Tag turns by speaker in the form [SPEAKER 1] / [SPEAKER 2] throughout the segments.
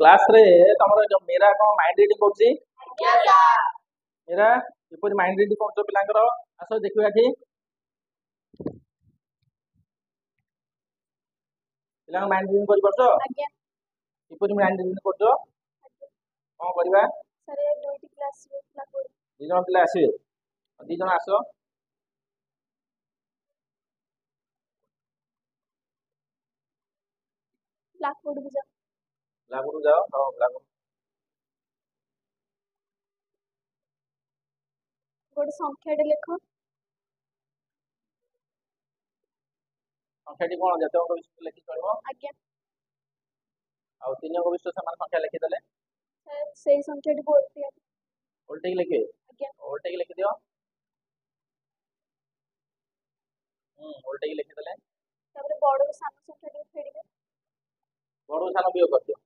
[SPEAKER 1] Class रे तमरो जो मेरा को माइंड रीडिंग करछि मेरा किपरि माइंड रीडिंग करछो पिलांकर आसो देखिबा एठी पिलांग माइंड रीडिंग करि परछो
[SPEAKER 2] आज्ञा
[SPEAKER 1] किपरि माइंड रीडिंग करछो कोन करबा
[SPEAKER 2] सर ये दुईटी क्लास रे लागो
[SPEAKER 1] दी जण पिला आसीबे दी जण आसो
[SPEAKER 2] ब्लैकबोर्ड भी जा
[SPEAKER 1] लागु जाओ हां लागु
[SPEAKER 2] गोटे संख्याटे लिख
[SPEAKER 1] संख्याटी कोन जते अंक विशिष्ट लिखि करबो
[SPEAKER 2] आज्ञा
[SPEAKER 1] आ तीन अंक विशिष्ट समान संख्या लिखि देले
[SPEAKER 2] सर सेही संख्याटी बोलती
[SPEAKER 1] उल्टे की लिखे
[SPEAKER 2] आज्ञा
[SPEAKER 1] उल्टे की लिखि दियो उल्टे की लिखि देले
[SPEAKER 2] तापर बड़ सान संख्याटी फेडिबे
[SPEAKER 1] बड़ सान बियोग कर दियो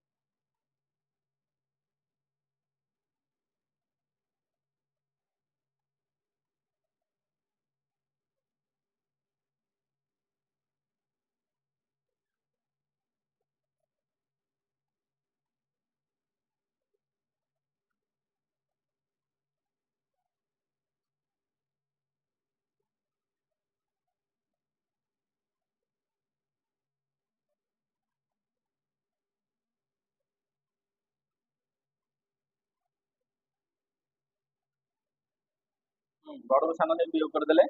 [SPEAKER 1] बड़ सान ने बियोग कर देले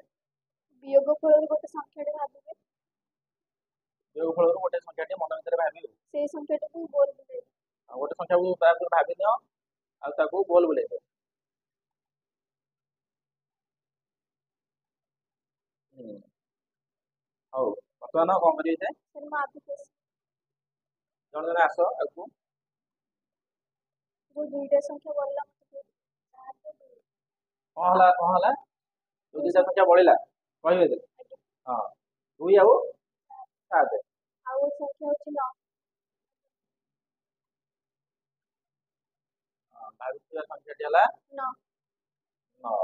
[SPEAKER 2] वियोग फल गोटे संख्याटे भाबिबे
[SPEAKER 1] बियोग फल गोटे संख्याटी मन भीतर भाबियो
[SPEAKER 2] सेही संख्याटी को बोल बुले
[SPEAKER 1] गोटे संख्या को तापर भाबि नियो आ ताको बोल बुले दे हौ वर्तमान कोन करिए जे
[SPEAKER 2] सर माथि केस
[SPEAKER 1] जण जण आसो आकु
[SPEAKER 2] जो दुईटा संख्या बोलला
[SPEAKER 1] कोन हला जो दिटा संख्या बळिला कहिबे दे हां 2 आउ 7
[SPEAKER 2] आउ संख्या होची 9
[SPEAKER 1] भाबिया संख्याटी हला
[SPEAKER 2] 9
[SPEAKER 1] 9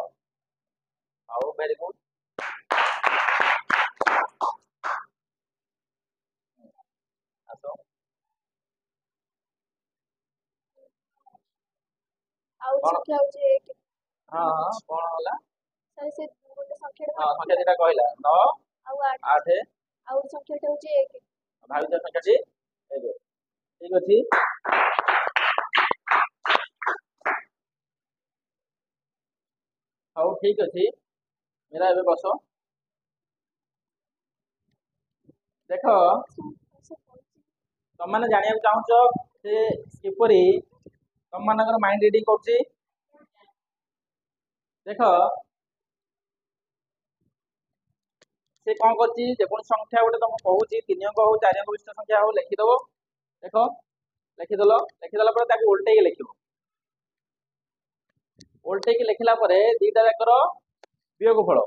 [SPEAKER 1] आउ वेरी गुड आसो
[SPEAKER 2] आउ संख्या होची 1
[SPEAKER 1] हां हां कोन हला
[SPEAKER 2] सर से गोटे संख्याटे
[SPEAKER 1] हां संख्या दिटा कहला 9
[SPEAKER 2] आउ
[SPEAKER 1] 8
[SPEAKER 2] आउ संख्याटे होची 1
[SPEAKER 1] भाबिया संख्याटी एबे ठीक अछि हाउ ठीक अछि मेरा एबे बसो देखो तुम माने जानिया चाहूचो से किपरि तुम मानकर माइंड रीडिंग करछि देखो से कोन करछि जे कोन संख्या गोटे तुम कहूची 3 अंक हो 4 अंक विशिष्ट संख्या हो लिखि दबो देखो लिखि देला पर ताकि उल्टे के लिखिबो उल्टे के लिखला पर दीटा जाकर वियोगफल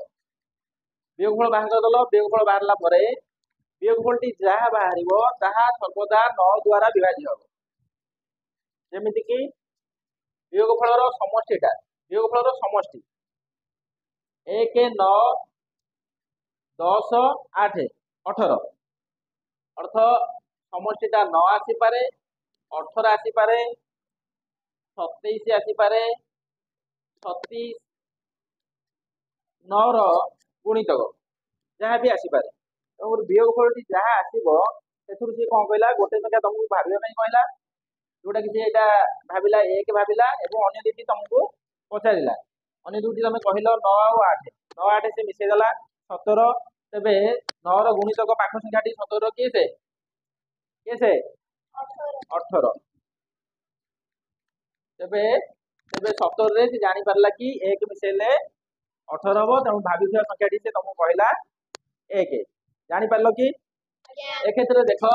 [SPEAKER 1] बाहर कर दलो वियोगफल बाहरला पर वियोगफलटी जहा बाहरिबो ताहा सर्वदा 9 द्वारा विभाज्य हो जेमिति कि वियोगफलर समष्टिटा वियोगफलर समष्टि 1 9 10 8 18 अर्थ समष्टिटा 9 आसी पारे 18 आसी पारे 27 आसी पारे 36 9 रो गुणितक जहाँ भी आसी पारे और वियोगफलटी जहाँ आसीबो सेथुर से कोन कहला गोटे संख्या तुमको भाबिया नै कहला जोटा कि एटा भाबिला 1 भाबिला एवं अन्य दुटी तुमको पचारिला अन्य दुटी तुम कहिलो 9 और 8 9 8 से मिसे गला 17 तबे 9 रो गुणितक पाख संख्याटी 17 के से 18 तबे 17 रे से जानि परला कि 1 मिसेले 18 हो त भाबिथिया संख्याटी से तुमको कहला 1 जानि परलो कि ए क्षेत्र देखो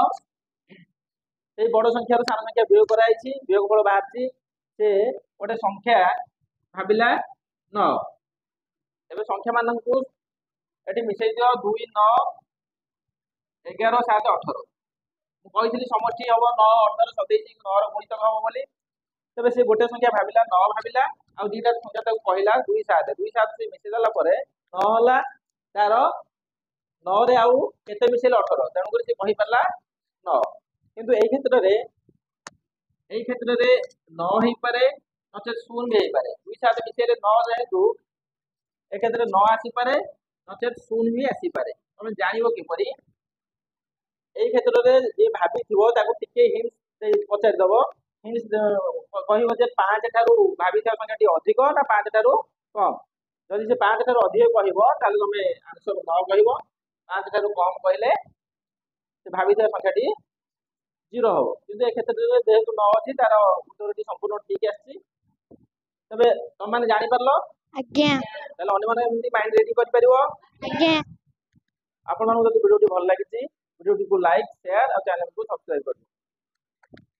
[SPEAKER 1] से बड़ संख्या रो सान संख्या वियोग कराइछि वियोगफल बाहरछि से गोटे संख्या भाबिला 9 एबे संख्या माननकु एटी मिसै दियो 2 9 11 7 18 मु कहिथिली समष्टि हबो 9 18 27 9 रो गुणितक हबो बोली तबे से गोटे संख्या भाबिला 9 भाबिला आ दीटा संख्या ताको कहला 2 7 से मिसै दला परे 9 होला तार 9 रे आउ केते मिसेल 18 तेनु करी से कहि परला 9 किंतु एई क्षेत्र रे এই ক্ষেত্রে ন ହେଇପାରେ ନଚେତ ଶୂନ ବି ହେଇପାରେ। ଦୁଇ ସାତ ମିଶେଇଲେ ন ଯେହେତୁ ଏ କ୍ଷେତ୍ରରେ ন ଆସିପାରେ ନଚେତ ଶୂନ ବି ଆସିପାରେ। ତମେ ଜାଣିବ କିପରି? এই ক্ষেত্রে যে ভাবিଥିବ ତାକୁ ଟିକେ ହିଣ୍ଟ ପଚାରିଦବ। ହିଣ୍ଟ କହିବ ଯେ 5 ଠାରୁ ଭାବିଥିବା ସଂଖ୍ୟାଟି ଅଧିକ ନା 5 ଠାରୁ କମ। ଯଦି ସେ 5 ଠାରୁ ଅଧିକ କହିବ ତାହେଲେ ତମେ ଆନ୍ସର ନ କହିବ। 5 ଠାରୁ କମ କହିଲେ ସେ ଭାବିଥିବା ସଂଖ୍ୟାଟି 0 ହବ। କିନ୍ତୁ ଏ କ୍ଷେତ୍ରରେ ଯେହେତୁ ନ ଅଛି ତାର ଉତ୍ତରଟି ସମ୍ପୂର୍ଣ୍ଣ ଠିକ ଆସିଛି। ତେବେ ତମମାନେ ଜାଣିପାରିଲ?
[SPEAKER 3] ଆଜ୍ଞା
[SPEAKER 1] ତାହେଲେ ଅନ୍ୟମାନେ ଏମିତି ମାଇଣ୍ଡ ରେଡି କରିପାରିବ।
[SPEAKER 3] ଆଜ୍ଞା
[SPEAKER 1] ଆପଣମାନଙ୍କୁ ଯଦି ଭିଡ଼ିଓଟି ଭଲ ଲାଗିଛି ଭିଡ଼ିଓଟିକୁ ଲାଇକ୍ ସେୟାର ଆଉ ଚ୍ୟାନେଲକୁ ସବସ୍କ୍ରାଇବ କରିଦିଅନ୍ତୁ।